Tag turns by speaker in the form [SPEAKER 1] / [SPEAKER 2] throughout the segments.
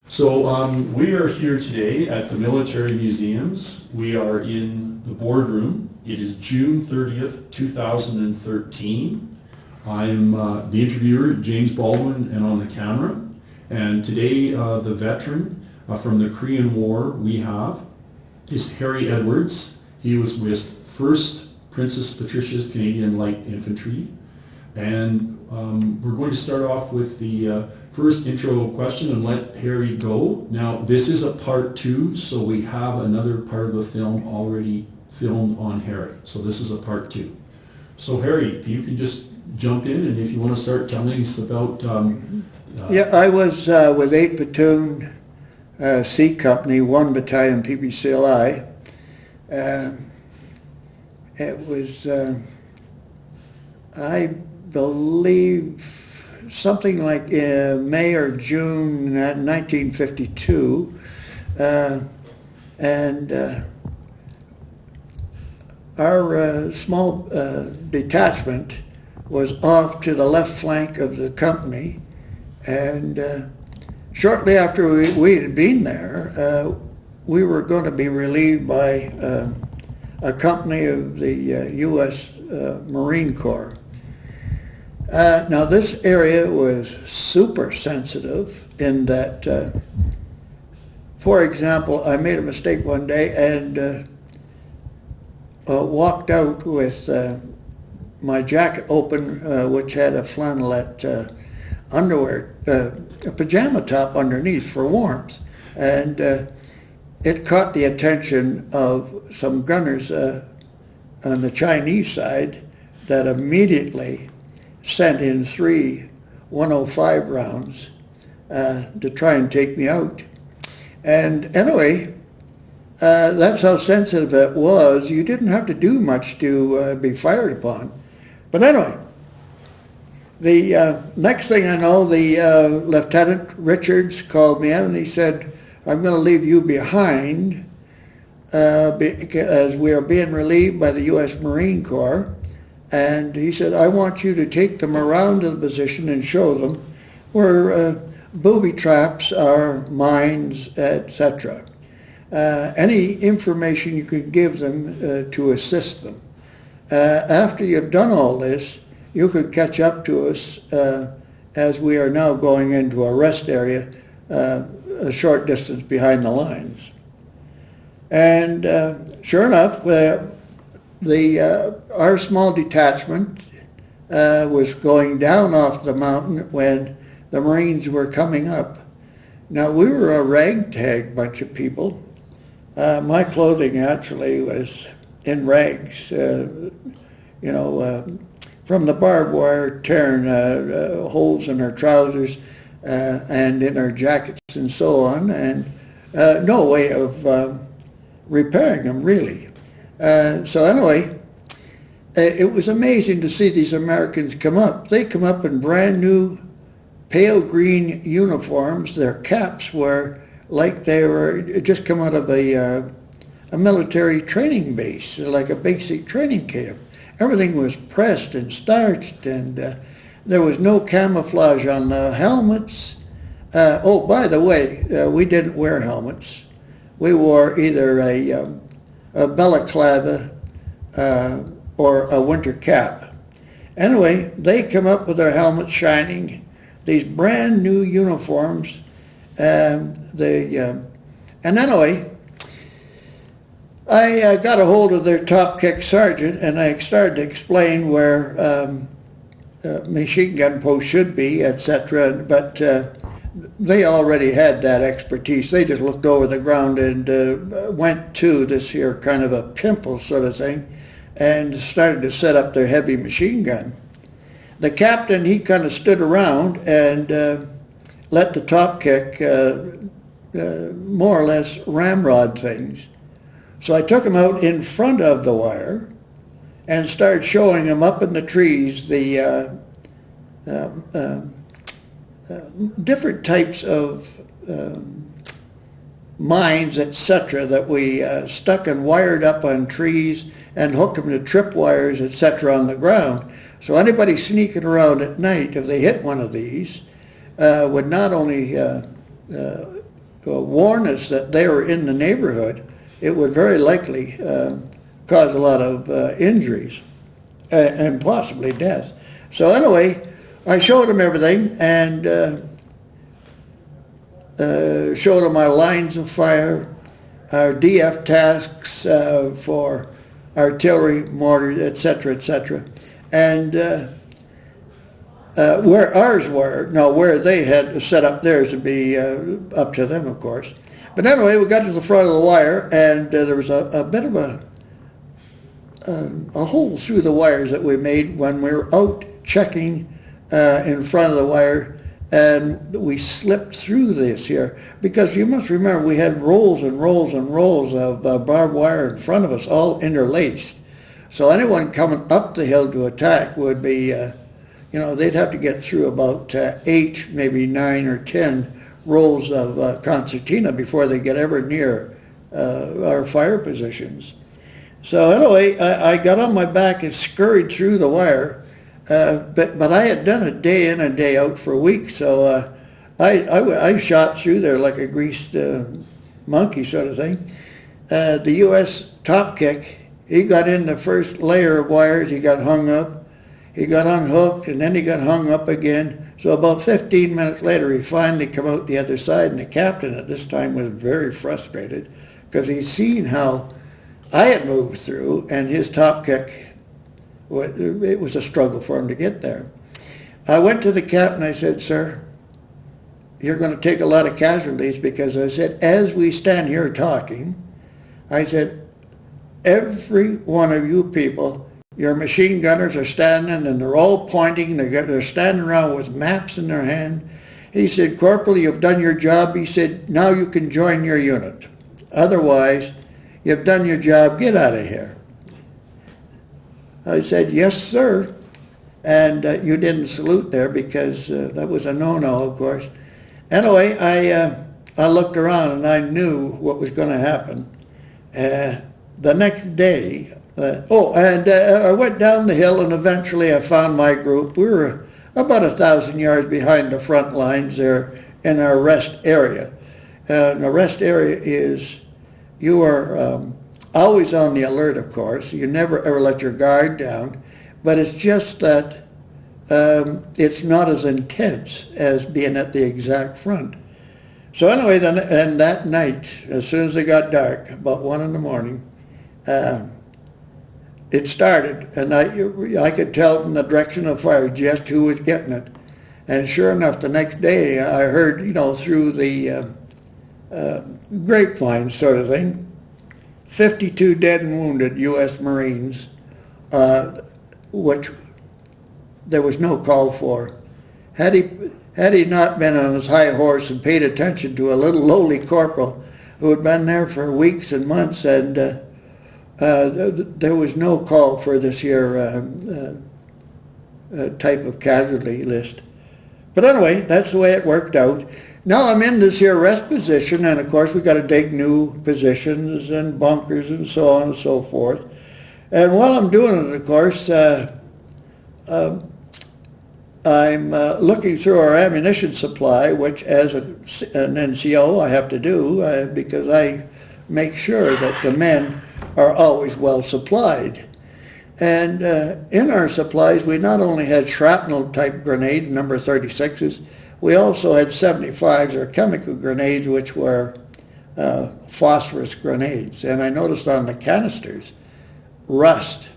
[SPEAKER 1] We are here today at the Military Museums. We are in the boardroom. It is June 30th, 2013. I'm the interviewer, James Baldwin, and on the camera. And today, the veteran from the Korean War we have is Harry Edwards. He was with 1st Princess Patricia's Canadian Light Infantry. And we're going to start off with the first intro question and let Harry go. Now, this is a part 2, so we have another part of the film already filmed on Harry. So this is a part 2. So Harry, if you can just jump in, and if you want to start telling us about...
[SPEAKER 2] I was with 8th Platoon C Company, 1 Battalion PPCLI. It was, I believe, something like May or June 1952, and our small detachment was off to the left flank of the company, and shortly after we had been there, we were going to be relieved by a company of the U.S. Marine Corps. Now this area was super sensitive in that, for example, I made a mistake one day and walked out with my jacket open, which had a flannelette underwear, a pajama top underneath for warmth, and it caught the attention of some gunners on the Chinese side that immediately sent in 3 105 rounds to try and take me out. And anyway, that's how sensitive it was. You didn't have to do much to be fired upon. But anyway, the next thing I know, the Lieutenant Richards called me out and he said, "I'm going to leave you behind because we are being relieved by the U.S. Marine Corps." And he said, "I want you to take them around to the position and show them where booby traps are, mines, etc. Any information you could give them to assist them. After you've done all this, you could catch up to us as we are now going into a rest area a short distance behind the lines." And sure enough, our small detachment was going down off the mountain when the Marines were coming up. Now, we were a ragtag bunch of people. My clothing actually was in rags, from the barbed wire tearing holes in our trousers and in our jackets and so on, and no way of repairing them, really. So anyway, it was amazing to see these Americans come up. They come up in brand new pale green uniforms. Their caps were like they were just come out of a military training base, like a basic training camp. Everything was pressed and starched, and there was no camouflage on the helmets. Oh, by the way, we didn't wear helmets. We wore either a balaclava or a winter cap. Anyway, they come up with their helmets shining, these brand new uniforms, and anyway, I got a hold of their top kick sergeant, and I started to explain where machine gun posts should be, etc. But they already had that expertise. They just looked over the ground and went to this here kind of a pimple sort of thing and started to set up their heavy machine gun. The captain, he kind of stood around and let the top kick more or less ramrod things. So I took him out in front of the wire and started showing him up in the trees the different types of mines, etc., that we stuck and wired up on trees and hooked them to tripwires, etc., on the ground. So anybody sneaking around at night, if they hit one of these, would not only warn us that they were in the neighborhood, it would very likely cause a lot of injuries and possibly death. So anyway, I showed them everything and showed them our lines of fire, our DF tasks for artillery, mortars, etc., and where ours were, where they had set up theirs would be up to them, of course. But anyway, we got to the front of the wire, and there was a bit of a hole through the wires that we made when we were out checking in front of the wire, and we slipped through this here, because you must remember we had rolls and rolls and rolls of barbed wire in front of us, all interlaced. So anyone coming up the hill to attack would be, they'd have to get through about 8, maybe 9 or 10 rolls of concertina before they get ever near our fire positions. So anyway, I got on my back and scurried through the wire, but I had done it day in and day out for a week, so I shot through there like a greased monkey sort of thing. The U.S. top kick, he got in the first layer of wires, he got hung up, he got unhooked, and then he got hung up again. So about 15 minutes later, he finally came out the other side, and the captain at this time was very frustrated because he'd seen how I had moved through, and his top kick, it was a struggle for him to get there. I went to the captain, I said, "Sir, you're going to take a lot of casualties," because I said, as we stand here talking, I said, every one of you people, your machine gunners are standing and they're all pointing, they're standing around with maps in their hand. He said, "Corporal, you've done your job." He said, "Now you can join your unit. Otherwise, you've done your job, get out of here." I said, "Yes, sir." And you didn't salute there because that was a no-no, of course. Anyway, I looked around and I knew what was going to happen. The next day, I went down the hill and eventually I found my group. We were about 1,000 yards behind the front lines there in our rest area. The rest area is, you are always on the alert, of course. You never ever let your guard down, but it's just that it's not as intense as being at the exact front. So anyway, and that night, as soon as it got dark, about 1 a.m, it started, and I could tell from the direction of fire just who was getting it. And sure enough, the next day I heard, through the grapevine sort of thing, 52 dead and wounded U.S. Marines, which there was no call for. Had he not been on his high horse and paid attention to a little lowly corporal who had been there for weeks and months, and there was no call for this here type of casualty list. But anyway, that's the way it worked out. Now I'm in this here rest position, and of course we got to dig new positions and bunkers and so on and so forth. And while I'm doing it, of course, I'm looking through our ammunition supply, which as an NCO I have to do because I make sure that the men are always well supplied. And in our supplies, we not only had shrapnel type grenades, number 36s, we also had 75s, or chemical grenades, which were phosphorus grenades. And I noticed on the canisters, rust.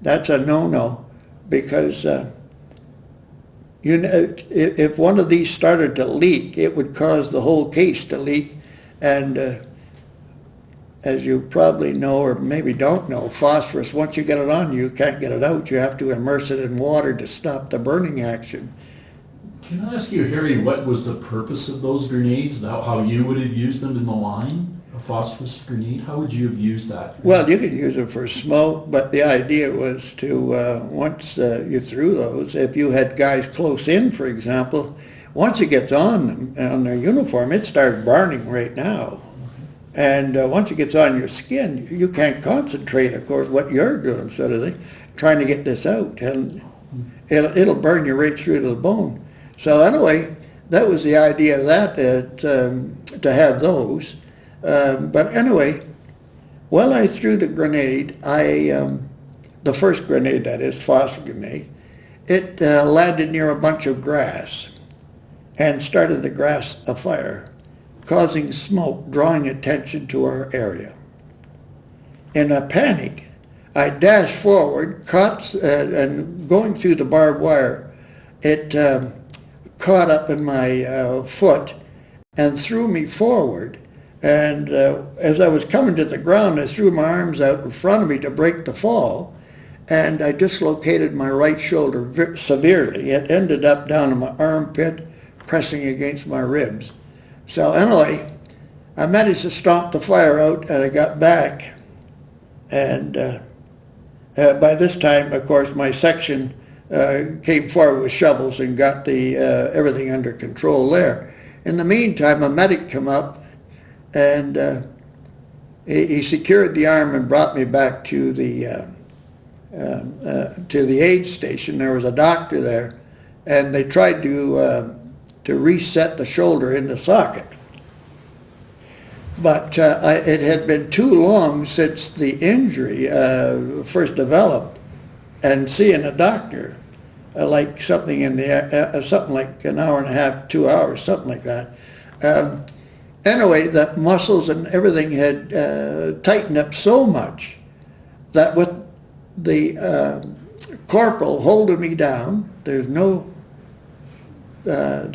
[SPEAKER 2] That's a no-no, because if one of these started to leak, it would cause the whole case to leak. And as you probably know, or maybe don't know, phosphorus, once you get it on you can't get it out. You have to immerse it in water to stop the burning action.
[SPEAKER 1] Can I ask you, Harry, what was the purpose of those grenades? How you would have used them in the line? A phosphorus grenade? How would you have used that?
[SPEAKER 2] Well, you could use them for smoke, but the idea was to, once you threw those, if you had guys close in, for example, once it gets on their uniform, it starts burning right now. And once it gets on your skin, you can't concentrate, of course, what you're doing, sort of thing, trying to get this out. And it'll burn you right through to the bone. So anyway, that was the idea of that, to have those. But anyway, while I threw the grenade, the first grenade, that is, phosphor grenade, it landed near a bunch of grass and started the grass afire, causing smoke, drawing attention to our area. In a panic, I dashed forward, caught, and going through the barbed wire, it caught up in my foot and threw me forward. And as I was coming to the ground, I threw my arms out in front of me to break the fall, and I dislocated my right shoulder severely. It ended up down in my armpit, pressing against my ribs. So anyway, I managed to stomp the fire out, and I got back. And by this time, of course, my section came forward with shovels and got the everything under control there. In the meantime, a medic came up, and he secured the arm and brought me back to the aid station. There was a doctor there, and they tried to reset the shoulder in the socket. But it had been too long since the injury first developed, and seeing a doctor, like something in the something like an hour and a half, 2 hours, something like that. Anyway, the muscles and everything had tightened up so much that with the corporal holding me down, there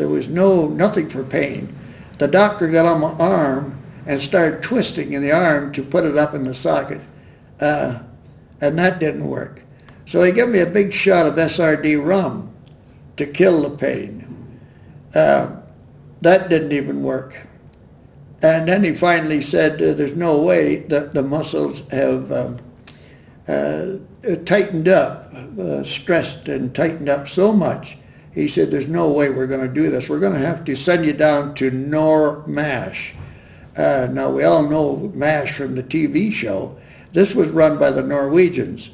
[SPEAKER 2] was nothing for pain. The doctor got on my arm and started twisting in the arm to put it up in the socket, and that didn't work. So he gave me a big shot of SRD rum to kill the pain. That didn't even work. And then he finally said, there's no way that the muscles have tightened up, stressed and tightened up so much. He said, there's no way we're going to do this. We're going to have to send you down to NOR-MASH. Now, we all know MASH from the TV show. This was run by the Norwegians,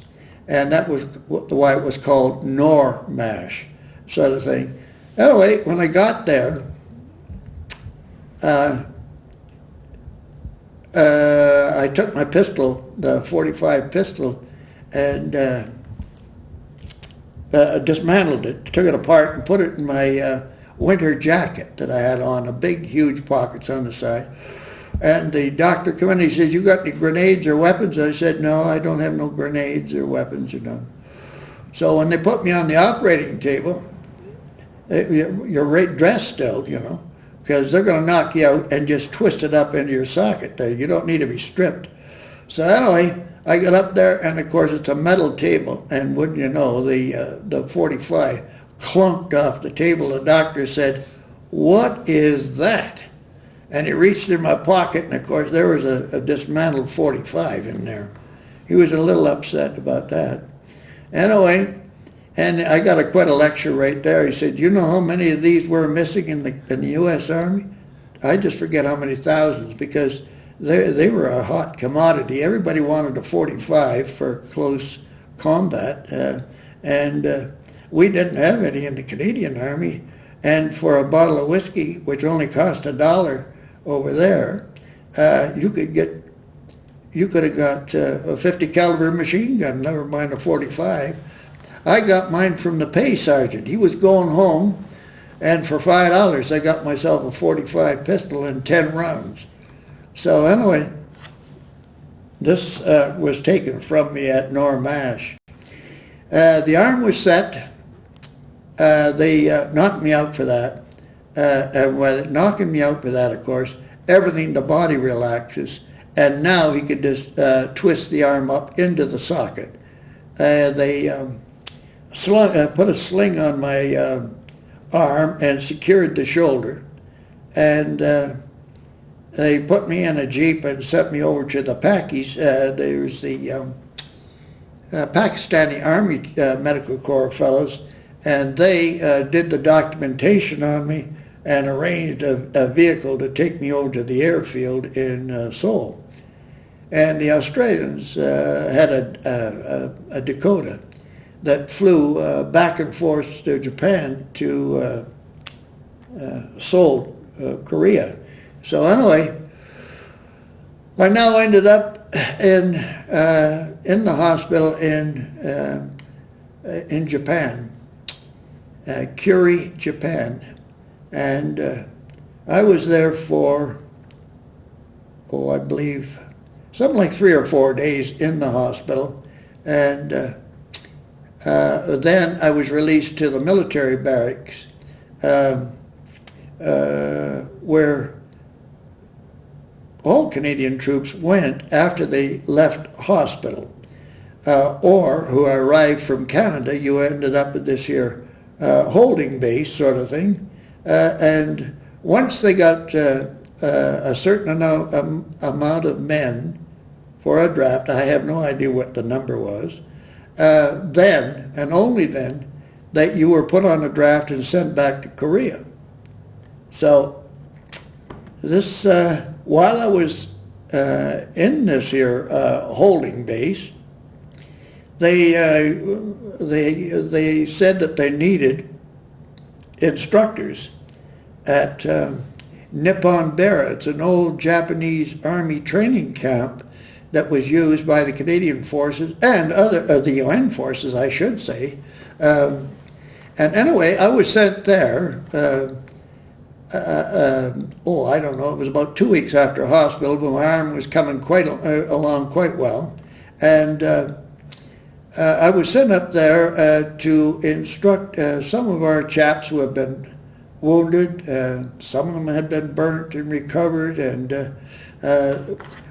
[SPEAKER 2] and that was why it was called NOR-MASH, sort of thing. Anyway, when I got there, I took my pistol, the .45 pistol, and dismantled it, took it apart and put it in my winter jacket that I had on, a big, huge pockets on the side. And the doctor came in and he says, you got any grenades or weapons? And I said, no, I don't have no grenades or weapons or none. So when they put me on the operating table, you're dressed still, you know, because they're going to knock you out and just twist it up into your socket there. You don't need to be stripped. So anyway, I got up there, and of course it's a metal table, and wouldn't you know, the 45 clunked off the table. The doctor said, what is that? And he reached in my pocket, and of course there was a dismantled 45 in there. He was a little upset about that. Anyway, and I got quite a lecture right there. He said, you know how many of these were missing in the U.S. Army? I just forget how many thousands, because they were a hot commodity. Everybody wanted a 45 for close combat, and we didn't have any in the Canadian Army. And for a bottle of whiskey, which only cost $1 over there, you could have got a 50 caliber machine gun, never mind a 45. I got mine from the pay sergeant. He was going home, and for $5 I got myself a 45 pistol and 10 rounds. So anyway, this was taken from me at NOR-MASH. The arm was set. They knocked me out for that. And when knocking me out for that, of course, everything, the body relaxes, and now he could just twist the arm up into the socket. They put a sling on my arm and secured the shoulder, and they put me in a Jeep and sent me over to the Pakis. There's the Pakistani Army Medical Corps fellows, and they did the documentation on me and arranged a vehicle to take me over to the airfield in Seoul. And the Australians had a Dakota that flew back and forth to Japan to Seoul, Korea. So anyway, I now ended up in the hospital in Japan, Curie, Japan, and I was there for, I believe, something like 3 or 4 days in the hospital, and then I was released to the military barracks, where all Canadian troops went after they left hospital, or who arrived from Canada. You ended up at this here holding base sort of thing, and once they got a certain amount of men for a draft, I have no idea what the number was, then, and only then, that you were put on a draft and sent back to Korea. So this, while I was in this here holding base, they said that they needed instructors at Nippon Bera. It's an old Japanese army training camp that was used by the Canadian forces and the UN forces, I should say. And anyway, I was sent there. I don't know. It was about 2 weeks after hospital, but my arm was coming along quite well, and I was sent up there to instruct some of our chaps who have been wounded. Some of them had been burnt and recovered, and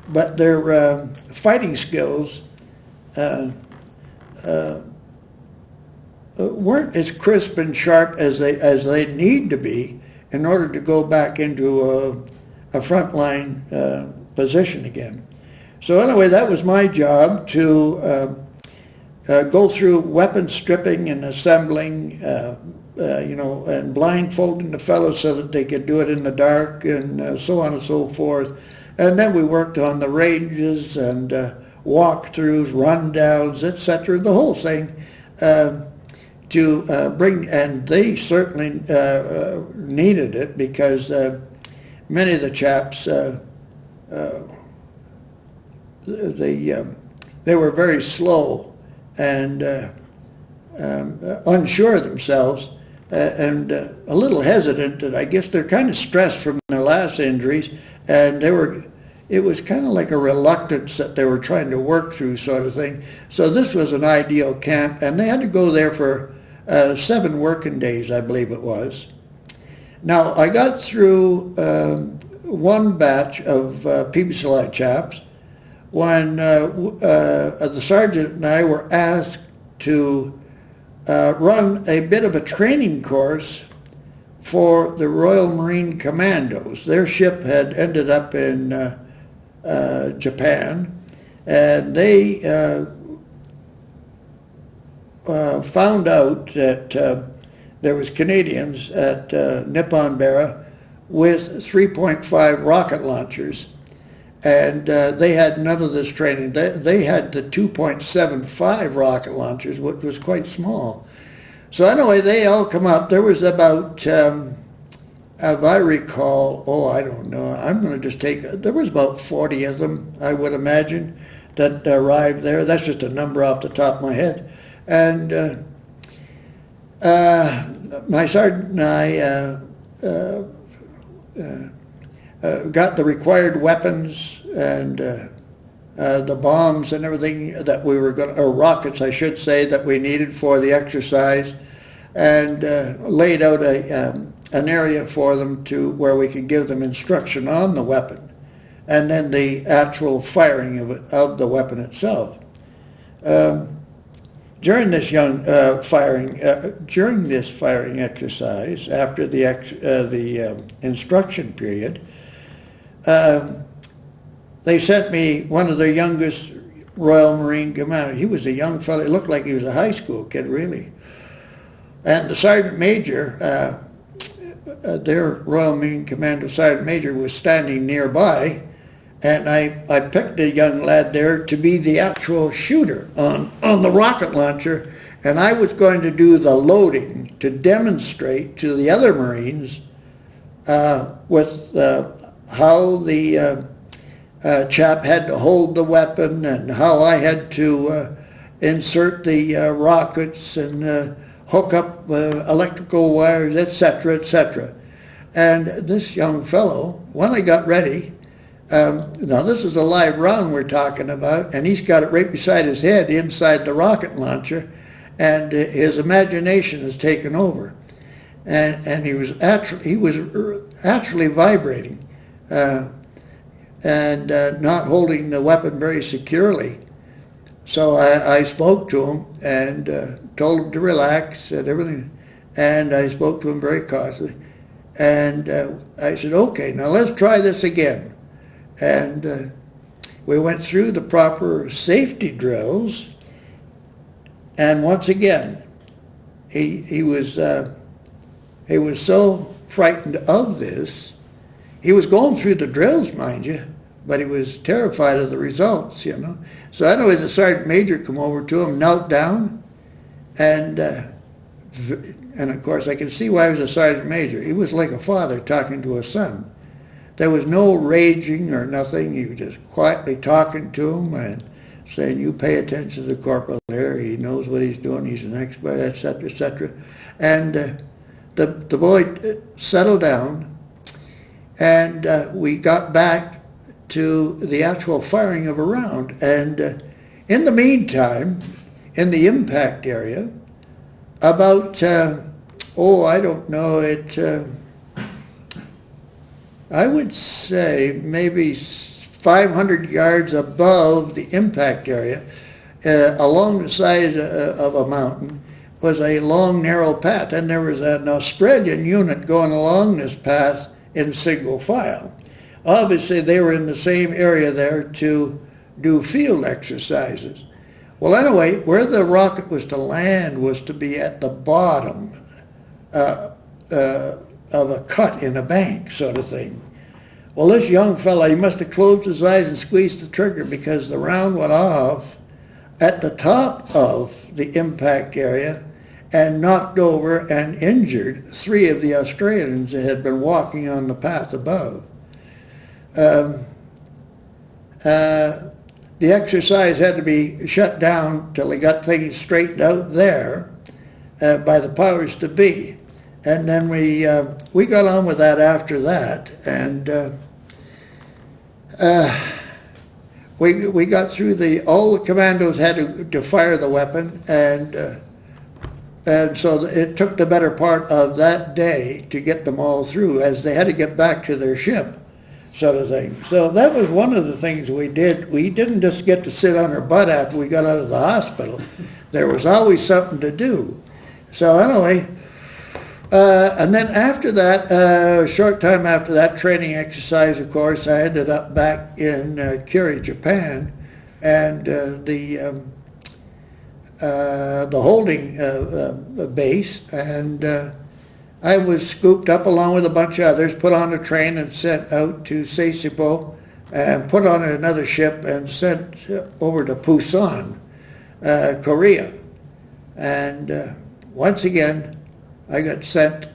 [SPEAKER 2] but their fighting skills weren't as crisp and sharp as they need to be in order to go back into a frontline position again. So anyway, that was my job, to go through weapon stripping and assembling, and blindfolding the fellows so that they could do it in the dark, and so on and so forth. And then we worked on the ranges and walkthroughs, rundowns, etc., the whole thing, to bring, and they certainly needed it, because many of the chaps, they were very slow and unsure of themselves, and a little hesitant. And I guess they're kind of stressed from their last injuries, and it was kind of like a reluctance that they were trying to work through, sort of thing. So this was an ideal camp, and they had to go there for 7 working days, I believe it was. Now, I got through one batch of PPCLI chaps when the sergeant and I were asked to run a bit of a training course for the Royal Marine Commandos. Their ship had ended up in Japan, and they found out that there was Canadians at Nippon Bera with 3.5 rocket launchers, and they had none of this training. They had the 2.75 rocket launchers, which was quite small. So anyway, they all come up. There was about, if I recall, I don't know, I'm going to just there was about 40 of them, I would imagine, that arrived there. That's just a number off the top of my head. And my sergeant and I got the required weapons and the bombs and everything that we were going to, or rockets, I should say, that we needed for the exercise, and laid out an area for them where we could give them instruction on the weapon, and then the actual firing of the weapon itself. During this firing exercise, after the instruction period, they sent me one of their youngest Royal Marine Commanders. He was a young fellow. He looked like he was a high school kid, really. And the Sergeant Major, their Royal Marine Commando Sergeant Major, was standing nearby, and I picked a young lad there to be the actual shooter on the rocket launcher, and I was going to do the loading to demonstrate to the other Marines with how the chap had to hold the weapon and how I had to insert the rockets and hook up electrical wires, etc., etc. And this young fellow, when I got ready, now this is a live round we're talking about, and he's got it right beside his head inside the rocket launcher, and his imagination has taken over. And he was actually vibrating and not holding the weapon very securely. So I spoke to him and told him to relax and everything, and I spoke to him very cautiously. And I said, okay, now let's try this again. And we went through the proper safety drills, and once again, he was so frightened of this. He was going through the drills, mind you, but he was terrified of the results, you know. So anyway, the sergeant major come over to him, knelt down, and of course I could see why he was a sergeant major. He was like a father talking to a son. There was no raging or nothing. He was just quietly talking to him and saying, you pay attention to the corporal here. He knows what he's doing. He's an expert, etc., etc. And the boy settled down, and we got back to the actual firing of a round. And in the meantime, in the impact area, about, I don't know, I would say maybe 500 yards above the impact area, along the side of a mountain, was a long, narrow path. And there was an Australian unit going along this path in single file. Obviously, they were in the same area there to do field exercises. Well, anyway, where the rocket was to land was to be at the bottom of a cut in a bank, sort of thing. Well, this young fella, he must have closed his eyes and squeezed the trigger, because the round went off at the top of the impact area and knocked over and injured 3 of the Australians that had been walking on the path above. The exercise had to be shut down till they got things straightened out there by the powers to be. And then we got on with that after that, and we got through all the commandos had to fire the weapon, and so it took the better part of that day to get them all through, as they had to get back to their ship, sort of thing. So that was one of the things we did. We didn't just get to sit on our butt after we got out of the hospital. There was always something to do. So anyway, and then after that, a short time after that training exercise, of course, I ended up back in Kuri, Japan, and the holding base, and I was scooped up along with a bunch of others, put on a train and sent out to Sasebo, and put on another ship and sent over to Busan, Korea. And once again, I got sent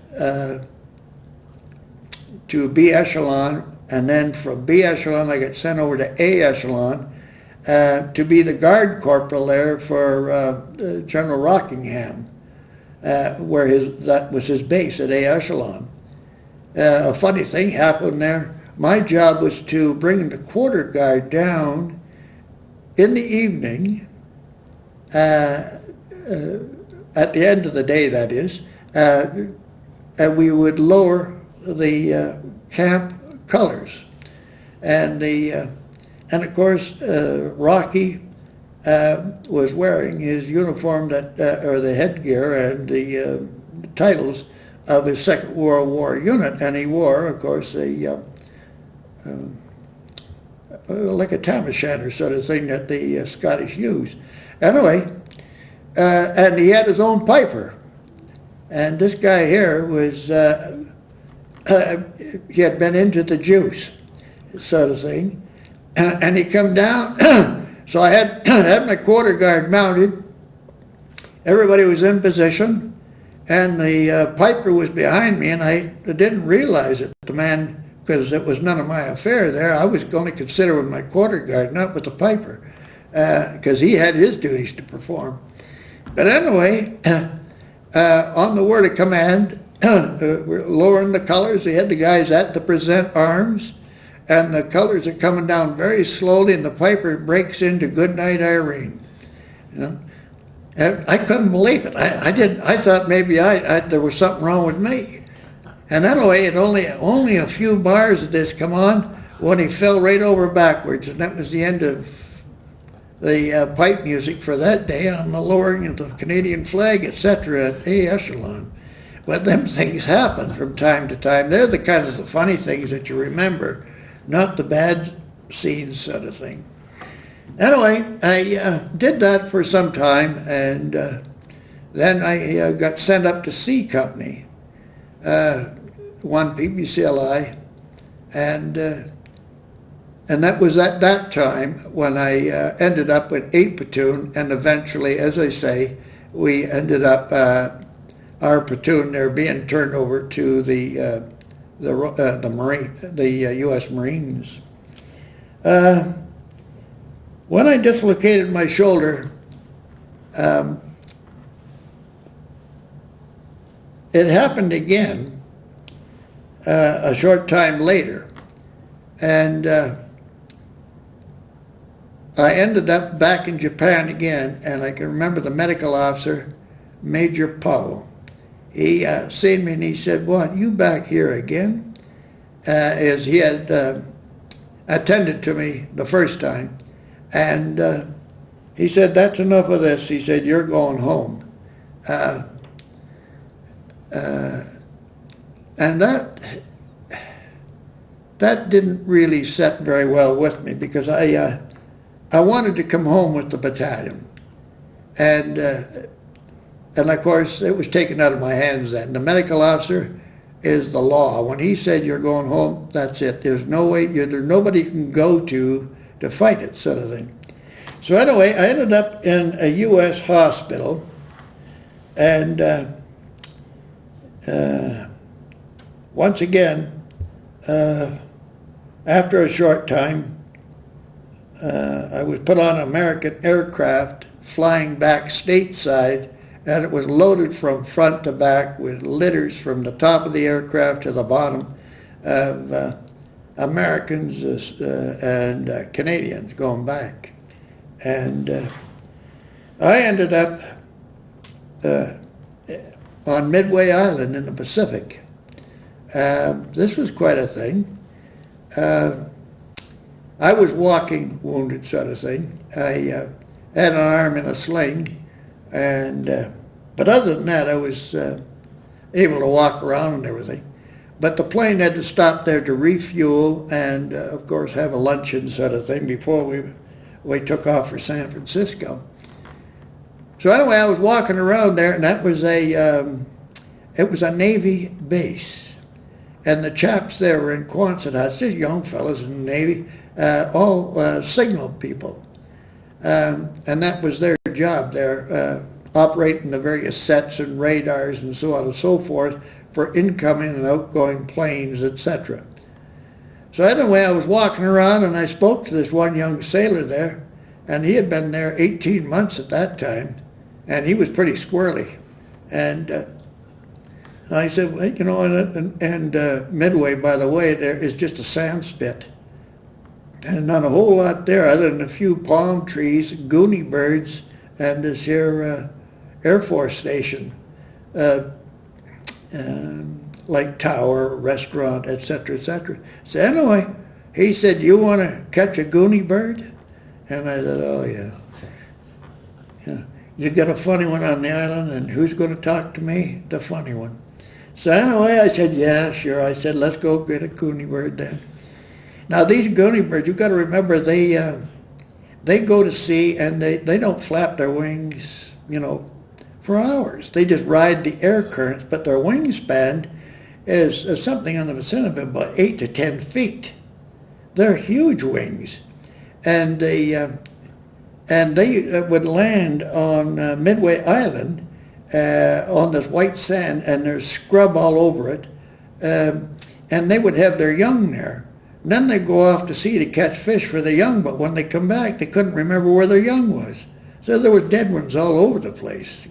[SPEAKER 2] to B echelon, and then from B echelon I got sent over to A echelon to be the guard corporal there for General Rockingham, where that was his base at A echelon. A funny thing happened there. My job was to bring the quarter guard down in the evening, at the end of the day, that is, and we would lower the camp colors, and of course Rocky was wearing his uniform or the headgear and the titles of his Second World War unit, and he wore, of course, like a tam o' shanter sort of thing that the Scottish use. Anyway, and he had his own piper. And this guy here was, he had been into the juice, sort of thing. And he come down, so I had my quarter guard mounted. Everybody was in position, and the piper was behind me, and I didn't realize it. The man, because it was none of my affair there, I was going to consider with my quarter guard, not with the piper, because he had his duties to perform. But anyway, on the word of command, we're lowering the colors. They had the guys at to present arms, and the colors are coming down very slowly, and the piper breaks into "Good Night, Irene." You know? I couldn't believe it. I thought maybe there was something wrong with me. And anyway, it only a few bars of this come on when he fell right over backwards, and that was the end of the pipe music for that day on the lowering of the Canadian flag, etc. at A echelon. But them things happen from time to time. They're the kind of the funny things that you remember, not the bad scenes sort of thing. Anyway, I did that for some time, and then I got sent up to C Company, one PPCLI, and that was at that time when I ended up with 8 platoon, and eventually, as I say, we ended up our platoon there being turned over to the U.S. Marines. When I dislocated my shoulder, it happened again a short time later, and I ended up back in Japan again, and I can remember the medical officer, Major Powell. He seen me and he said, "What, you back here again?" As he had attended to me the first time. And he said, "That's enough of this." He said, "You're going home." And that didn't really set very well with me, because I wanted to come home with the battalion. And of course, it was taken out of my hands then. The medical officer is the law. When he said you're going home, that's it. There's no way, there's nobody you can go to fight it, sort of thing. So anyway, I ended up in a U.S. hospital, and once again, after a short time, I was put on an American aircraft flying back stateside, and it was loaded from front to back with litters from the top of the aircraft to the bottom of Americans and Canadians going back. And I ended up on Midway Island in the Pacific. This was quite a thing. I was walking wounded, sort of thing. I had an arm in a sling, and but other than that, I was able to walk around and everything. But the plane had to stop there to refuel and, of course, have a luncheon sort of thing before we took off for San Francisco. So anyway, I was walking around there, and that was it was a Navy base, and the chaps there were in Quonset huts, these young fellas in the Navy, all signal people, and that was their job there, operating the various sets and radars and so on and so forth for incoming and outgoing planes, etc. So anyway, I was walking around, and I spoke to this one young sailor there, and he had been there 18 months at that time, and he was pretty squirrely. And I said, well, you know, and Midway, by the way, there is just a sand spit. And not a whole lot there other than a few palm trees, goonie birds, and this here Air Force station, like tower, restaurant, etc., etc. So anyway, he said, "You want to catch a goonie bird?" And I said, "Oh, yeah. Yeah. You got a funny one on the island, and who's going to talk to me? The funny one." So anyway, I said, "Yeah, sure." I said, "Let's go get a goonie bird then." Now, these goonie birds, you've got to remember, they go to sea, and they don't flap their wings, you know, for hours. They just ride the air currents, but their wingspan is something in the vicinity of about 8 to 10 feet. They're huge wings. And they would land on Midway Island, on this white sand, and there's scrub all over it. And they would have their young there. And then they'd go off to sea to catch fish for the young, but when they come back, they couldn't remember where their young was. So there were dead ones all over the place.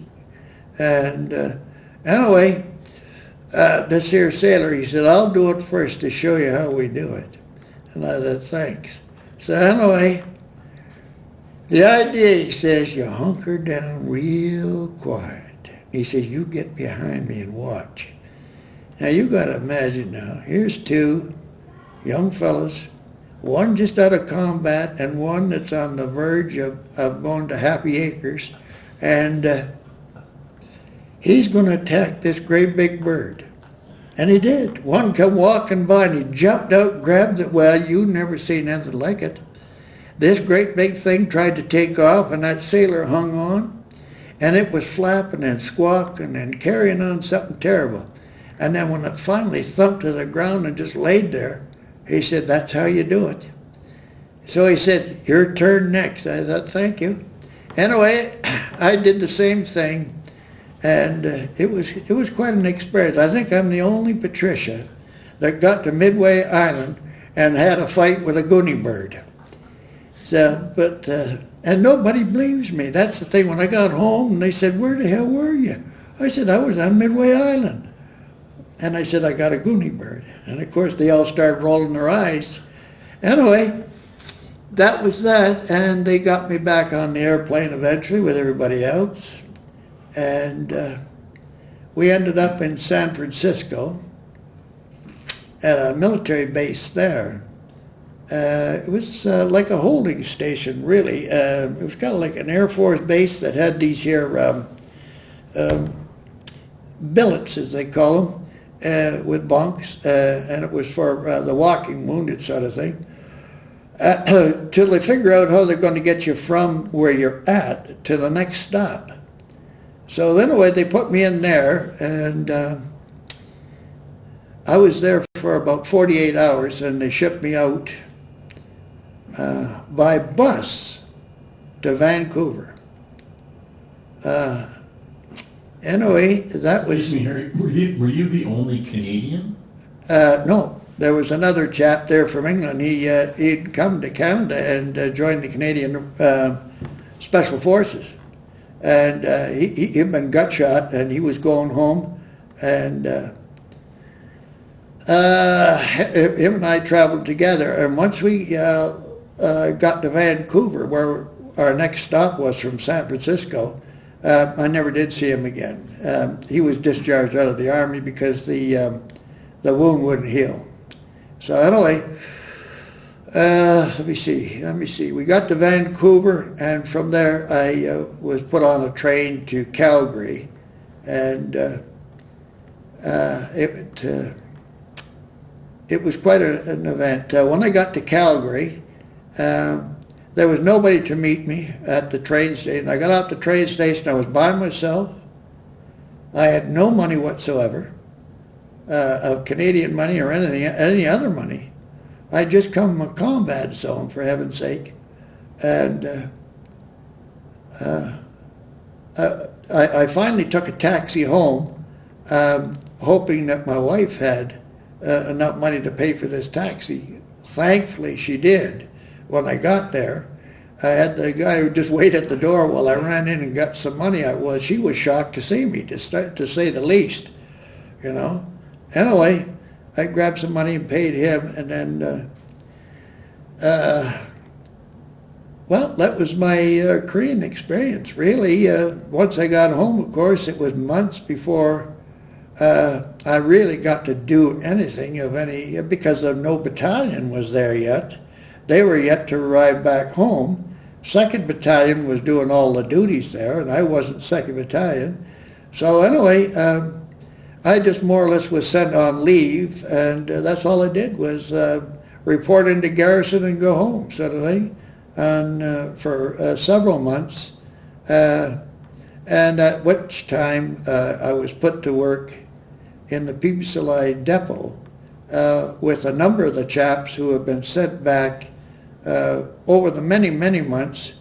[SPEAKER 2] And anyway, this here sailor, he said, I'll do it first to show you how we do it. And I said, thanks. So anyway, the idea, he says, you hunker down real quiet. He says, you get behind me and watch. Now you got to imagine now, here's two young fellas, one just out of combat and one that's on the verge of going to Happy Acres, and he's going to attack this great big bird. And he did. One come walking by and he jumped out, grabbed it. Well, you never seen anything like it. This great big thing tried to take off, and that sailor hung on, and it was flapping and squawking and carrying on something terrible. And then when it finally thumped to the ground and just laid there, he said, that's how you do it. So he said, your turn next. I thought, thank you. Anyway, I did the same thing, and it was quite an experience. I think I'm the only Patricia that got to Midway Island and had a fight with a goonie bird. So, but, and nobody believes me. That's the thing. When I got home, they said, where the hell were you? I said, I was on Midway Island. And I said, I got a goonie bird. And of course, they all started rolling their eyes. Anyway, that was that. And they got me back on the airplane eventually with everybody else. And we ended up in San Francisco at a military base there. It was like a holding station, really. It was kind of like an Air Force base that had these here billets, as they call them. With bunks, and it was for the walking wounded sort of thing, till they figure out how they're going to get you from where you're at to the next stop. So anyway, they put me in there, and I was there for about 48 hours, and they shipped me out by bus to Vancouver. Anyway, that was...
[SPEAKER 1] Excuse me, Harry, were you the only Canadian?
[SPEAKER 2] No, there was another chap there from England. He'd come to Canada and joined the Canadian Special Forces. And he'd been gut shot, and he was going home. And him and I traveled together. And once we got to Vancouver, where our next stop was from San Francisco, I never did see him again. He was discharged out of the Army because the wound wouldn't heal. So anyway, let me see. We got to Vancouver, and from there I was put on a train to Calgary, and it was quite an event. When I got to Calgary, there was nobody to meet me at the train station. I got out the train station, I was by myself. I had no money whatsoever, of Canadian money or any other money. I'd just come from a combat zone, for heaven's sake. And I finally took a taxi home, hoping that my wife had enough money to pay for this taxi. Thankfully, she did. When I got there, I had the guy who just waited at the door while I ran in and got some money. She was shocked to see me, to say the least, you know. Anyway, I grabbed some money and paid him, and then, well, that was my Korean experience, really. Once I got home, of course, it was months before I really got to do anything of any, because no battalion was there yet. They were yet to arrive back home. 2nd Battalion was doing all the duties there, and I wasn't 2nd Battalion. So anyway, I just more or less was sent on leave, and that's all I did was report into garrison and go home, sort of thing, and for several months. And at which time I was put to work in the PPCLI depot with a number of the chaps who have been sent back over the many, many months,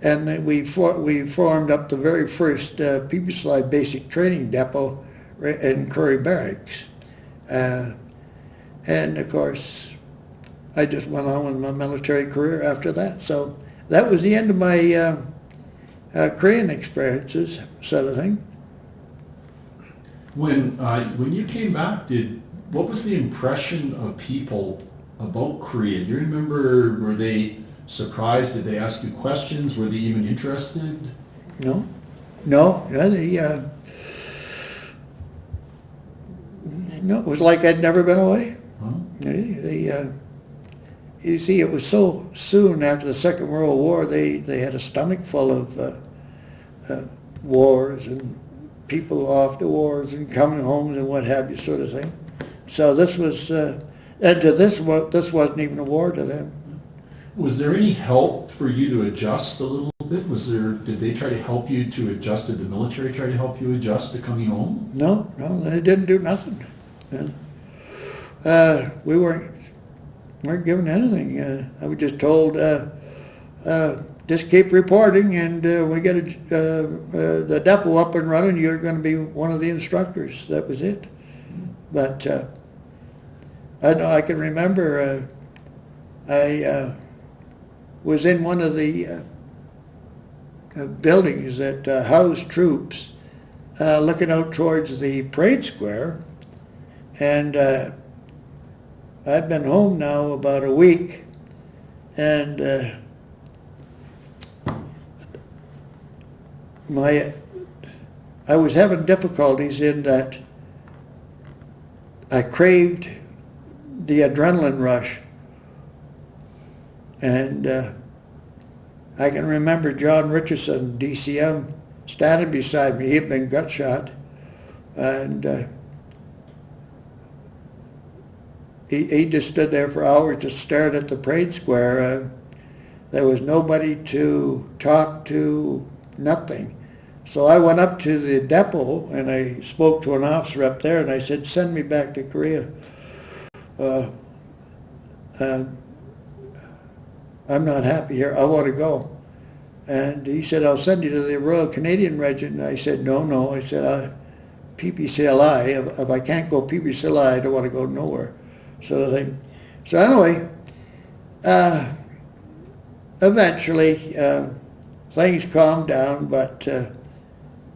[SPEAKER 2] and then we formed up the very first PPCLI basic training depot in Curry Barracks. And of course, I just went on with my military career after that. So that was the end of my Korean experiences, sort of thing.
[SPEAKER 1] When you came back, what was the impression of people about Korea? Do you remember, were they surprised? Did they ask you questions? Were they even interested?
[SPEAKER 2] No, it was like I'd never been away. Huh? You see, it was so soon after the Second World War, they had a stomach full of wars and people off to wars and coming home and what have you, sort of thing. So this was, and to this wasn't even a war to them.
[SPEAKER 1] Was there any help for you to adjust a little bit? Did they try to help you to adjust? Did the military try to help you adjust to coming home?
[SPEAKER 2] No, they didn't do nothing. We weren't given anything. I was just told, just keep reporting, and we get the depot up and running. You're going to be one of the instructors. That was it. But I know I can remember I was in one of the buildings that housed troops, looking out towards the parade square, and I'd been home now about a week, and I was having difficulties in that I craved the adrenaline rush. And I can remember John Richardson, DCM, standing beside me. He'd been gut shot. And he just stood there for hours, just stared at the parade square. There was nobody to talk to, nothing. So I went up to the depot and I spoke to an officer up there and I said, send me back to Korea. I'm not happy here. I want to go. And he said, I'll send you to the Royal Canadian Regiment. And I said, no. I said, PPCLI. If I can't go PPCLI, I don't want to go nowhere. Sort of thing. So anyway, eventually things calmed down, but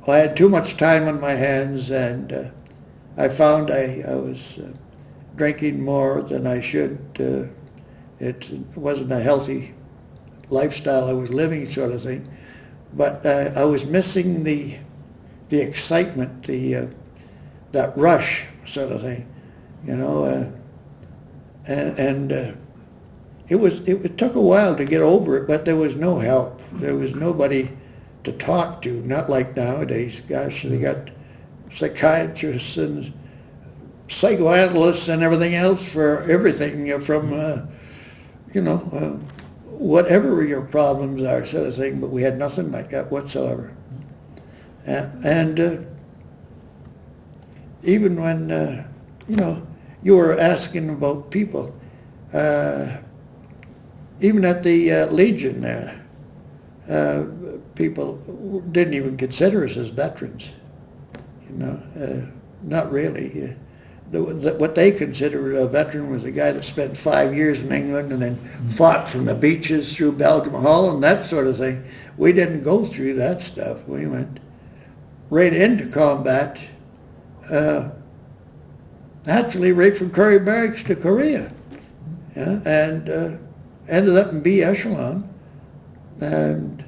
[SPEAKER 2] I had too much time on my hands, and I found I was drinking more than I should. It wasn't a healthy lifestyle I was living, sort of thing. But I was missing the excitement, that rush, sort of thing, and it took a while to get over it, but there was no help. There was nobody to talk to, not like nowadays. Gosh, they got psychiatrists and psychoanalysts and everything else for everything from, whatever your problems are, sort of thing, but we had nothing like that whatsoever. And even when, you were asking about people, even at the Legion there, people didn't even consider us as veterans, not really. What they considered a veteran was a guy that spent 5 years in England and then fought from the beaches through Belgium, Holland, that sort of thing. We didn't go through that stuff. We went right into combat, actually right from Curry Barracks to Korea, and ended up in B echelon. And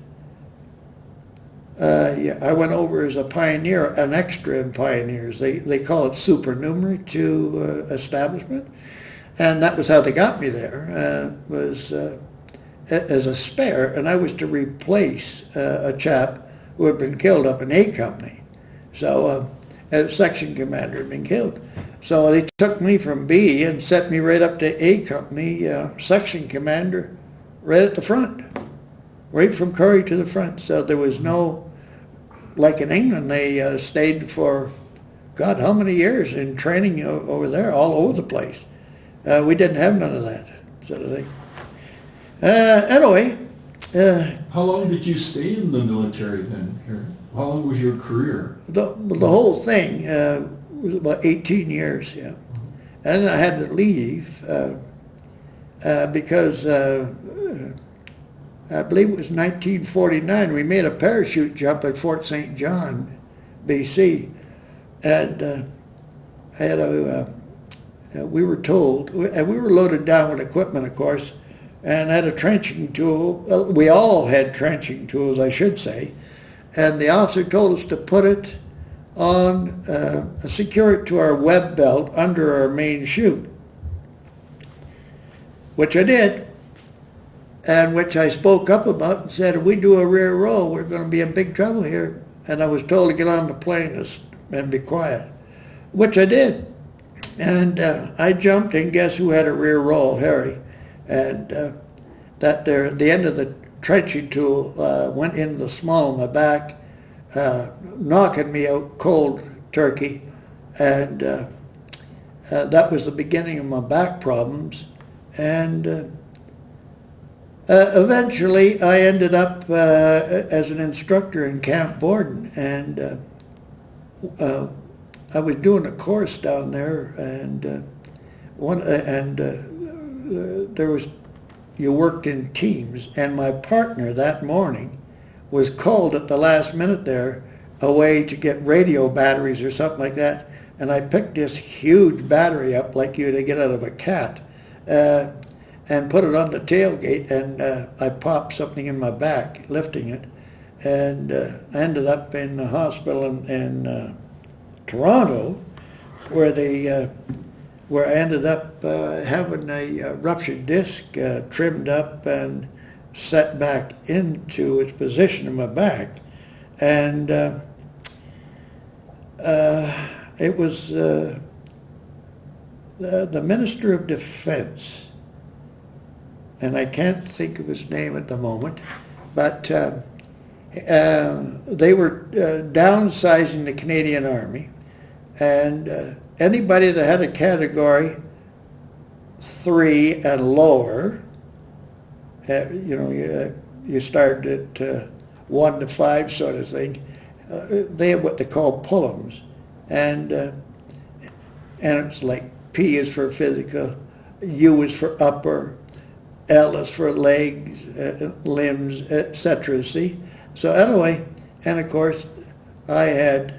[SPEAKER 2] I went over as a pioneer, an extra in pioneers. They call it supernumerary to establishment, and that was how they got me there. Was as a spare, and I was to replace a chap who had been killed up in A Company. So a section commander had been killed. So they took me from B and set me right up to A Company, section commander, right at the front, right from Curry to the front. So there was no, like in England, they stayed for, God, how many years in training over there, all over the place. We didn't have none of that sort of thing. Anyway,
[SPEAKER 1] How long did you stay in the military then, Harry? How long was your career?
[SPEAKER 2] The whole thing was about 18 years, yeah. And I had to leave because I believe it was 1949. We made a parachute jump at Fort St. John, BC, and I had we were told, and we were loaded down with equipment, of course, and had a trenching tool. We all had trenching tools, I should say, and the officer told us to put it on, secure it to our web belt under our main chute, which I did, and which I spoke up about and said, if we do a rear roll, we're going to be in big trouble here. And I was told to get on the plane and be quiet, which I did. And I jumped, and guess who had a rear roll? Harry. And the end of the trenching tool went in the small of my back, knocking me out cold turkey. And that was the beginning of my back problems. And eventually I ended up as an instructor in Camp Borden, and I was doing a course down there, and there was, you worked in teams, and my partner that morning was called at the last minute there away to get radio batteries or something like that, and I picked this huge battery up like you'd get out of a cat, and put it on the tailgate, and I popped something in my back lifting it, and I ended up in the hospital in Toronto, where I ended up having a ruptured disc trimmed up and set back into its position in my back, and it was the Minister of Defense, and I can't think of his name at the moment, but they were downsizing the Canadian Army, and anybody that had a category 3 and lower, you started at 1 to 5 sort of thing, they have what they call pull-ums, and it's like P is for physical, U is for upper, L is for legs, limbs, etc. See? So anyway, and of course, I had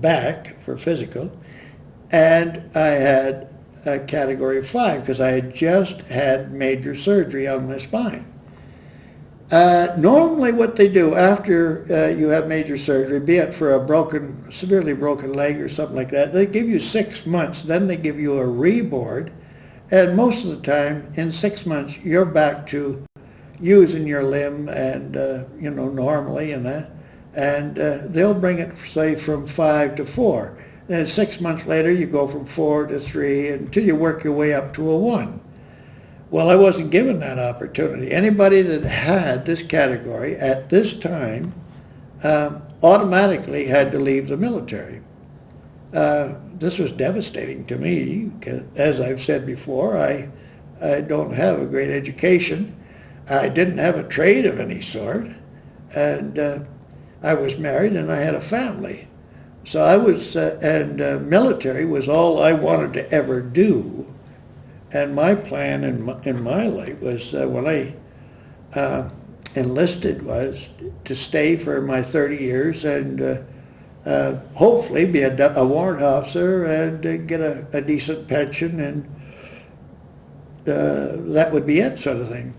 [SPEAKER 2] back for physical, and I had a category 5 because I had just had major surgery on my spine. Normally what they do after you have major surgery, be it for a severely broken leg or something like that, they give you 6 months, then they give you a reboard. And most of the time, in 6 months, you're back to using your limb and, normally and that. And they'll bring it, say, from 5 to 4. And 6 months later, you go from 4 to 3 until you work your way up to a 1. Well, I wasn't given that opportunity. Anybody that had this category at this time automatically had to leave the military. This was devastating to me. As I've said before, I don't have a great education. I didn't have a trade of any sort, and I was married and I had a family. So I was, military was all I wanted to ever do. And my plan in my life was when I enlisted was to stay for my 30 years and hopefully be a warrant officer and get a decent pension, and that would be it, sort of thing.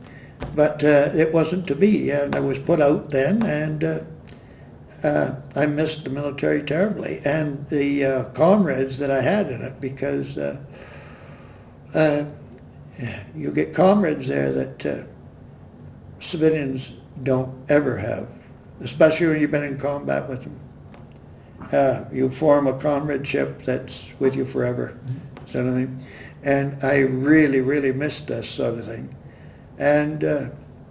[SPEAKER 2] But it wasn't to be, and I was put out then, and I missed the military terribly, and the comrades that I had in it, because you get comrades there that civilians don't ever have, especially when you've been in combat with them. You form a comradeship that's with you forever, sort of thing. And I really, really missed this sort of thing. And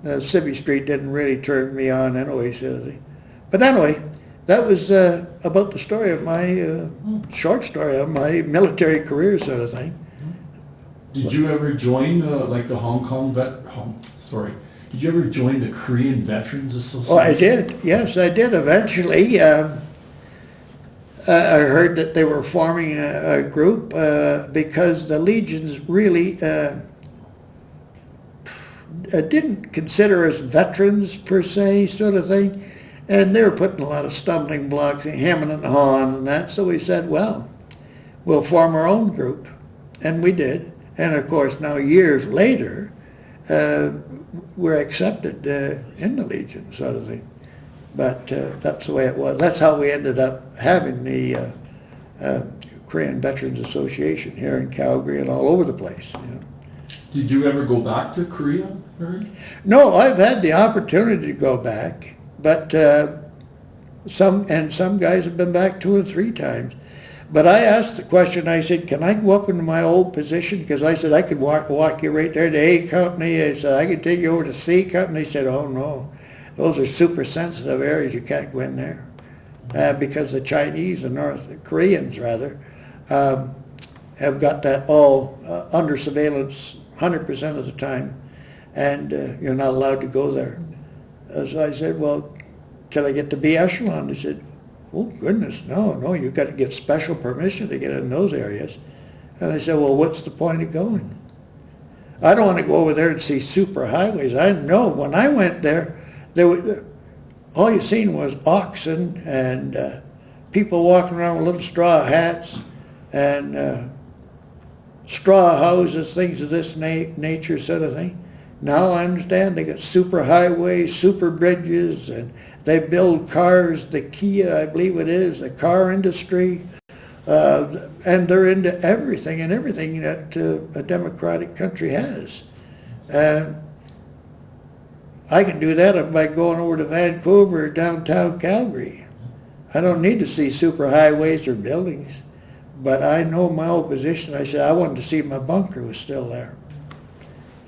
[SPEAKER 2] Civvy Street didn't really turn me on anyway, sort of thing. But anyway, that was about the story of my, short story of my military career, sort of thing.
[SPEAKER 1] Did you ever join like the Hong Kong Did you ever join the Korean Veterans Association?
[SPEAKER 2] Oh, I did. Yes, I did eventually. I heard that they were forming a group because the legions really didn't consider us veterans per se, sort of thing. And they were putting a lot of stumbling blocks, hemming and hawing and that. So we said, well, we'll form our own group. And we did. And of course, now years later, we're accepted in the Legion, sort of thing. But that's the way it was. That's how we ended up having the Korean Veterans Association here in Calgary and all over the place. You know.
[SPEAKER 1] Did you ever go back to Korea, Harry?
[SPEAKER 2] No, I've had the opportunity to go back, but some guys have been back 2 or 3 times. But I asked the question, I said, can I go up into my old position? Because I said, I could walk you right there to A Company. I said, I could take you over to C Company. He said, oh no, those are super sensitive areas. You can't go in there. Because the Chinese and North Koreans, rather, have got that all under surveillance 100% of the time. And you're not allowed to go there. So I said, well, can I get to B echelon? He said, oh, goodness, no, you've got to get special permission to get in those areas. And I said, well, what's the point of going? I don't want to go over there and see super highways. I know when I went there, all you seen was oxen and people walking around with little straw hats and straw houses, things of this nature, sort of thing. Now I understand they got super highways, super bridges, and they build cars, the Kia, I believe it is, the car industry, and they're into everything that a democratic country has. I can do that by going over to Vancouver or downtown Calgary. I don't need to see super highways or buildings, but I know my old position. I said I wanted to see if my bunker was still there.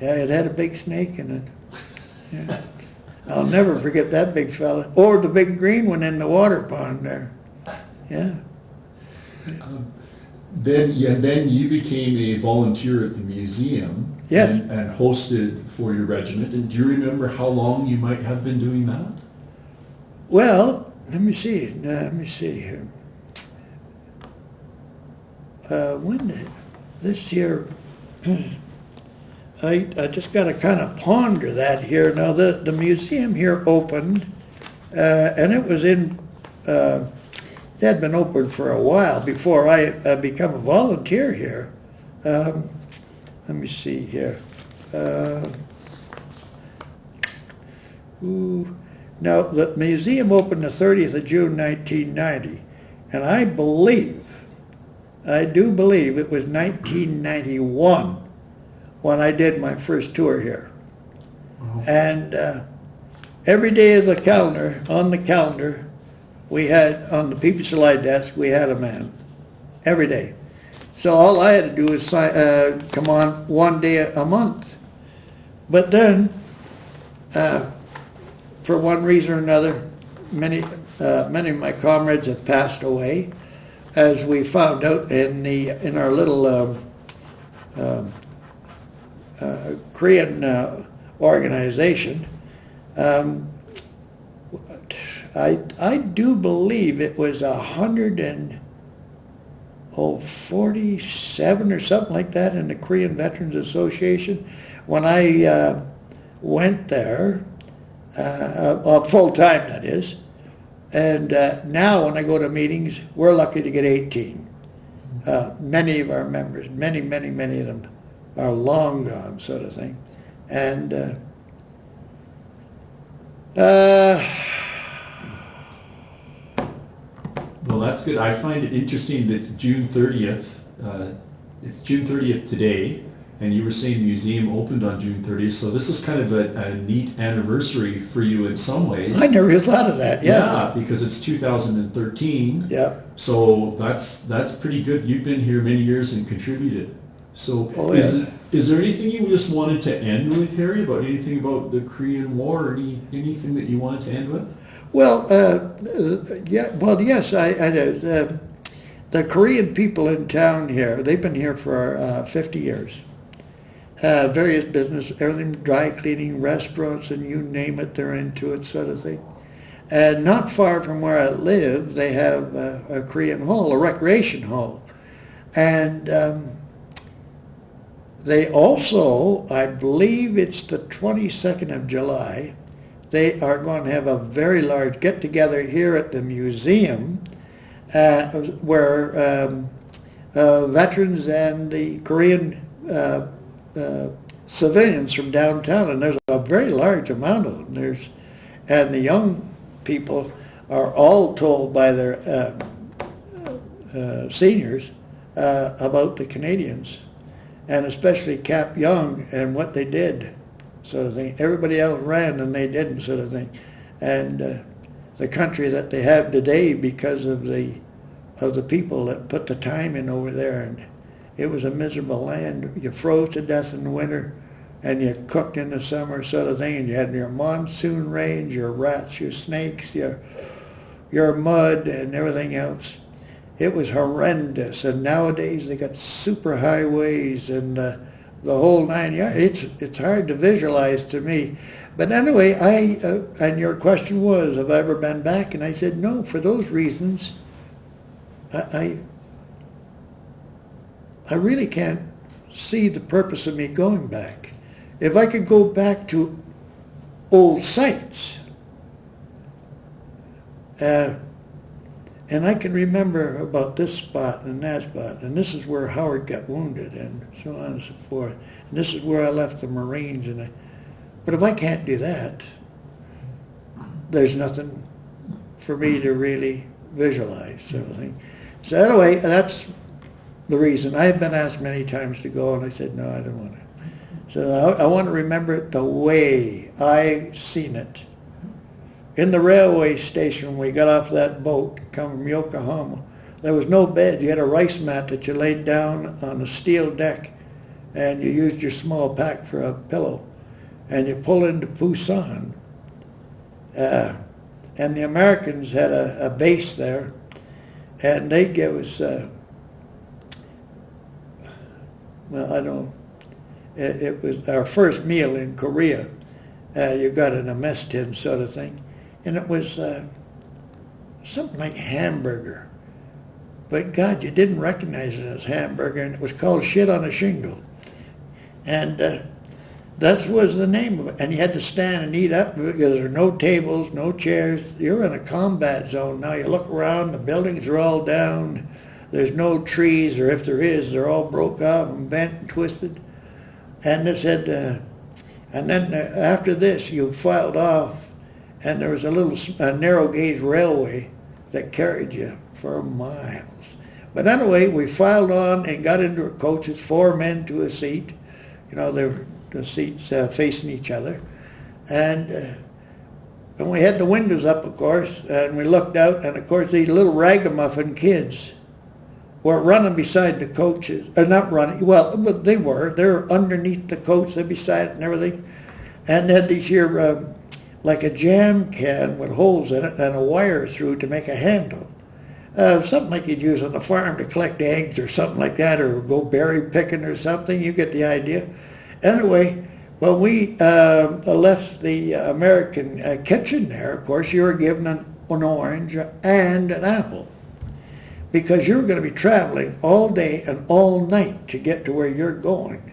[SPEAKER 2] Yeah, it had a big snake in it. Yeah. I'll never forget that big fella. Or the big green one in the water pond there. Yeah.
[SPEAKER 1] Then you became a volunteer at the museum.
[SPEAKER 2] Yes.
[SPEAKER 1] And hosted for your regiment. And do you remember how long you might have been doing that?
[SPEAKER 2] Well, let me see here. When did this year? I just got to kind of ponder that here. Now, the museum here opened, and it was it had been open for a while before I become a volunteer here. Let me see here. Now, the museum opened the 30th of June, 1990, and I do believe it was 1991 when I did my first tour here. Oh. And every day of on the calendar, we had, on the PPCLI desk, we had a man. Every day. So all I had to do was come on one day a month. But then, for one reason or another, many of my comrades had passed away, as we found out in our little Korean organization. I do believe it was 147 or something like that in the Korean Veterans Association when I went there, full time that is. And now when I go to meetings, we're lucky to get 18. Many of our members, many of them are long gone, sort of thing. And
[SPEAKER 1] well, that's good. I find it interesting that it's June 30th. It's June 30th today, and you were saying the museum opened on June 30th, so this is kind of a neat anniversary for you in some ways.
[SPEAKER 2] I never thought of that,
[SPEAKER 1] yeah. Yeah, because it's 2013.
[SPEAKER 2] Yeah.
[SPEAKER 1] So that's pretty good. You've been here many years and contributed. So is there anything you just wanted to end with, Harry, about anything about the Korean War, or anything that you wanted to end with?
[SPEAKER 2] Well, yes, I did. The Korean people in town here, they've been here for 50 years. various business, everything, dry cleaning, restaurants, and you name it, they're into it, sort of thing. And not far from where I live, they have a Korean hall, a recreation hall. And they also, I believe it's the 22nd of July, they are going to have a very large get-together here at the museum where veterans and the Korean civilians from downtown, and there's a very large amount of them. And the young people are all told by their seniors about the Canadians, and especially Cap Young and what they did, sort of thing. Everybody else ran and they didn't, sort of thing. And the country that they have today because of the people that put the time in over there. And it was a miserable land. You froze to death in the winter and you cooked in the summer, sort of thing. And you had your monsoon rains, your rats, your snakes, your mud and everything else. It was horrendous. And nowadays they got super highways and the whole 9 yards. It's hard to visualize to me. But anyway, and your question was, have I ever been back? And I said, no, for those reasons, I really can't see the purpose of me going back. If I could go back to old sites, and I can remember about this spot and that spot, and this is where Howard got wounded, and so on and so forth. And this is where I left the Marines. But if I can't do that, there's nothing for me to really visualize, sort of thing. So anyway, that's the reason. I've been asked many times to go, and I said, no, I don't want to. So I want to remember it the way I seen it. In the railway station, when we got off that boat, coming from Yokohama, there was no bed. You had a rice mat that you laid down on a steel deck, and you used your small pack for a pillow. And you pull into Busan. And the Americans had a base there, and they gave us, it was our first meal in Korea. You got in a mess tin sort of thing. And it was something like hamburger. But God, you didn't recognize it as hamburger, and it was called shit on a shingle. And that was the name of it. And you had to stand and eat up because there were no tables, no chairs. You're in a combat zone. Now you look around, the buildings are all down. There's no trees, or if there is, they're all broke off and bent and twisted. And they said, and then after this, you filed off, and there was a narrow gauge railway that carried you for miles. But anyway, we filed on and got into our coaches, 4 men to a seat. You know, the seats facing each other. And we had the windows up, of course, and we looked out, and of course these little ragamuffin kids were running beside the coaches. Not running, well, but they were underneath the coach, they're beside it and everything. And they had these here, like a jam can with holes in it and a wire through to make a handle. Something like you'd use on the farm to collect eggs or something like that, or go berry picking or something. You get the idea. Anyway, when we left the American kitchen there, of course, you were given an orange and an apple, because you were going to be traveling all day and all night to get to where you're going.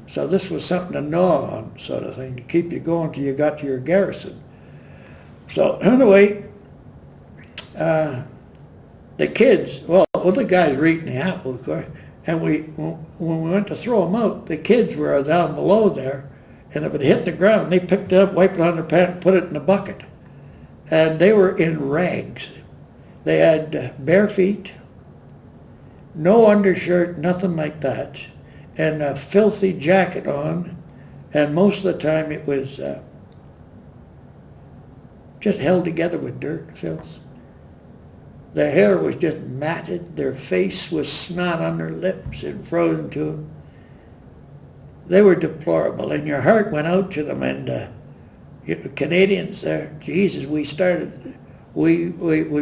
[SPEAKER 2] So this was something to gnaw on, sort of thing, to keep you going till you got to your garrison. So anyway, the kids, the guys were eating the apple, of course, and when we went to throw them out, the kids were down below there, and if it hit the ground, they picked it up, wiped it on their pants, and put it in a bucket. And they were in rags. They had bare feet, no undershirt, nothing like that, and a filthy jacket on, and most of the time it was just held together with dirt and filth. Their hair was just matted. Their face was snot on their lips and frozen to them. They were deplorable, and your heart went out to them. And Canadians Jesus, we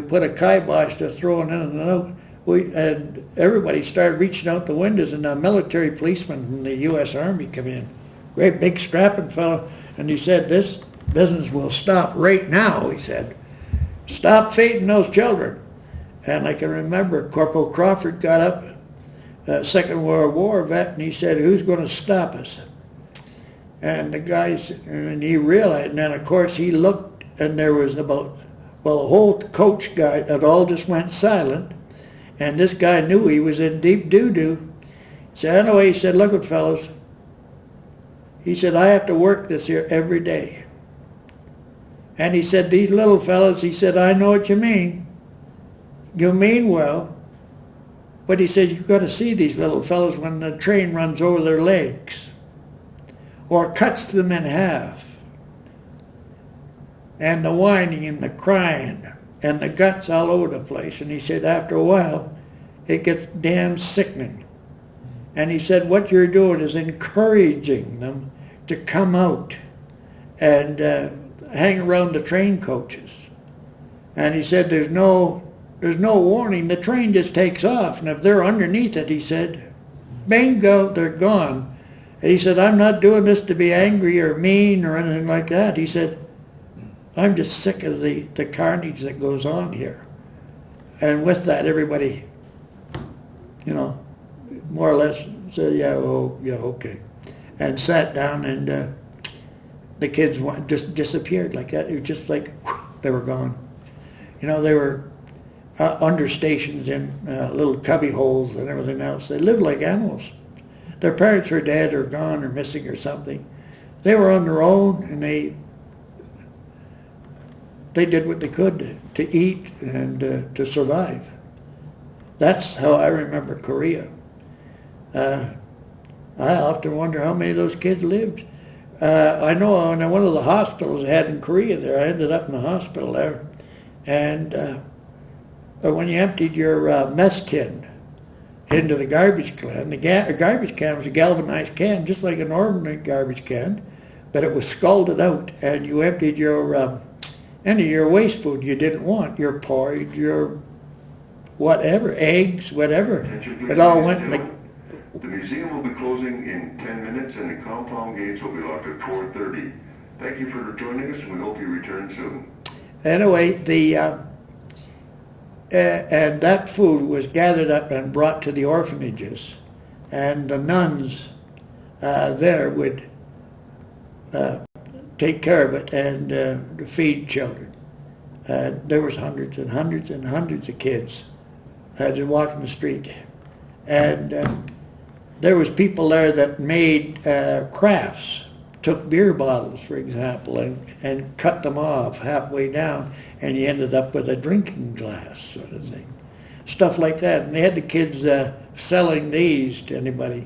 [SPEAKER 2] put a kibosh to throwing in and out. and everybody started reaching out the windows, and a military policeman from the U.S. Army come in, great big strapping fellow, and he said, "This business will stop right now," he said. "Stop feeding those children." And I can remember Corporal Crawford got up, Second World War vet, and he said, "Who's going to stop us?" And the guys, and he realized, and then of course he looked, and there was about, well, the whole coach guy, it all just went silent. And this guy knew he was in deep doo-doo. So anyway, he said, "Look, fellas," he said, "I have to work this here every day." And he said, "These little fellas," he said, "I know what you mean. You mean well." But he said, "You've got to see these little fellas when the train runs over their legs or cuts them in half. And the whining and the crying and the guts all over the place." And he said, "After a while, it gets damn sickening." And he said, "What you're doing is encouraging them to come out and hang around the train coaches." And he said, there's no warning. The train just takes off. And if they're underneath it," he said, "bingo, they're gone." And he said, "I'm not doing this to be angry or mean or anything like that." He said, "I'm just sick of the carnage that goes on here." And with that, everybody, more or less said, yeah, okay. And sat down, and the kids just disappeared like that. It was just like, whew, they were gone. They were understations in little cubby holes and everything else. They lived like animals. Their parents were dead or gone or missing or something. They were on their own, and they did what they could to eat and to survive. That's how I remember Korea. I often wonder how many of those kids lived. I know in one of the hospitals I had in Korea there, I ended up in the hospital there, and when you emptied your mess tin into the garbage can, the garbage can was a galvanized can, just like an ordinary garbage can, but it was scalded out, and you emptied your any of your waste food you didn't want, your porridge, your whatever, eggs, whatever. It all went in
[SPEAKER 3] The museum will be closing in 10 minutes, and the compound gates will be locked at 4:30. Thank you for joining us, and we hope you return soon.
[SPEAKER 2] Anyway, and that food was gathered up and brought to the orphanages, and the nuns there would take care of it and feed children. There was hundreds and hundreds and hundreds of kids just walking the street, and there was people there that made crafts. Took beer bottles, for example, and cut them off halfway down, and you ended up with a drinking glass sort of thing. Stuff like that. And they had the kids selling these to anybody.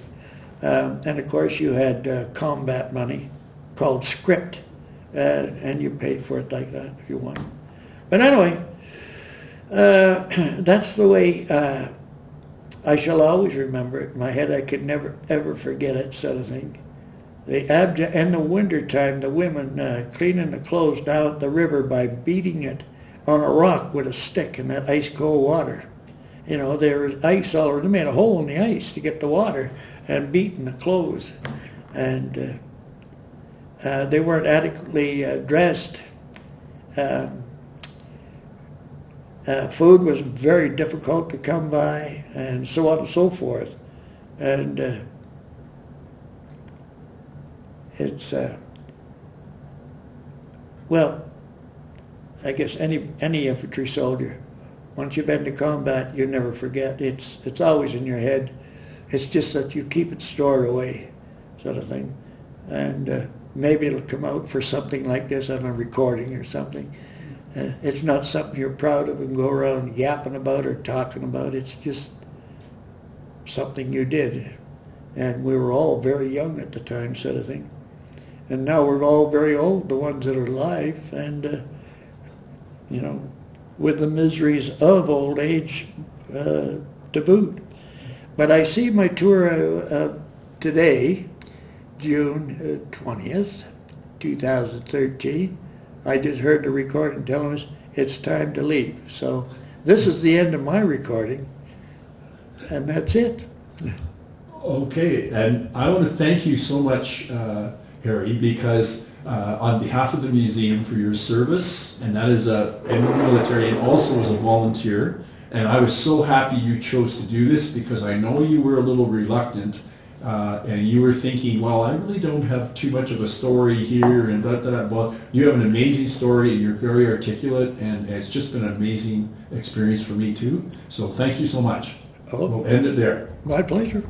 [SPEAKER 2] And of course you had combat money called script, and you paid for it like that if you wanted. But anyway, that's the way I shall always remember it. In my head, I could never, ever forget it, sort of thing. In the wintertime, the women cleaning the clothes down at the river by beating it on a rock with a stick in that ice cold water. There was ice all over. They made a hole in the ice to get the water and beating the clothes. And they weren't adequately dressed. Food was very difficult to come by, and so on and so forth. And it's I guess any infantry soldier, once you've been to combat, you never forget. It's always in your head. It's just that you keep it stored away, sort of thing. And maybe it'll come out for something like this on a recording or something. It's not something you're proud of and go around yapping about or talking about. It's just something you did. And we were all very young at the time, sort of thing. And now we're all very old, the ones that are alive, and, with the miseries of old age to boot. But I see my tour today, June 20th, 2013. I just heard the recording telling us it's time to leave. So this is the end of my recording. and that's it.
[SPEAKER 1] Okay, and I want to thank you so much, Harry, because on behalf of the museum for your service, and that is in the military and also as a volunteer, and I was so happy you chose to do this because I know you were a little reluctant, and you were thinking, well, I really don't have too much of a story here, and well, you have an amazing story, and you're very articulate, and it's just been an amazing experience for me too. So thank you so much.
[SPEAKER 2] Oh,
[SPEAKER 1] We'll end it there.
[SPEAKER 2] my pleasure.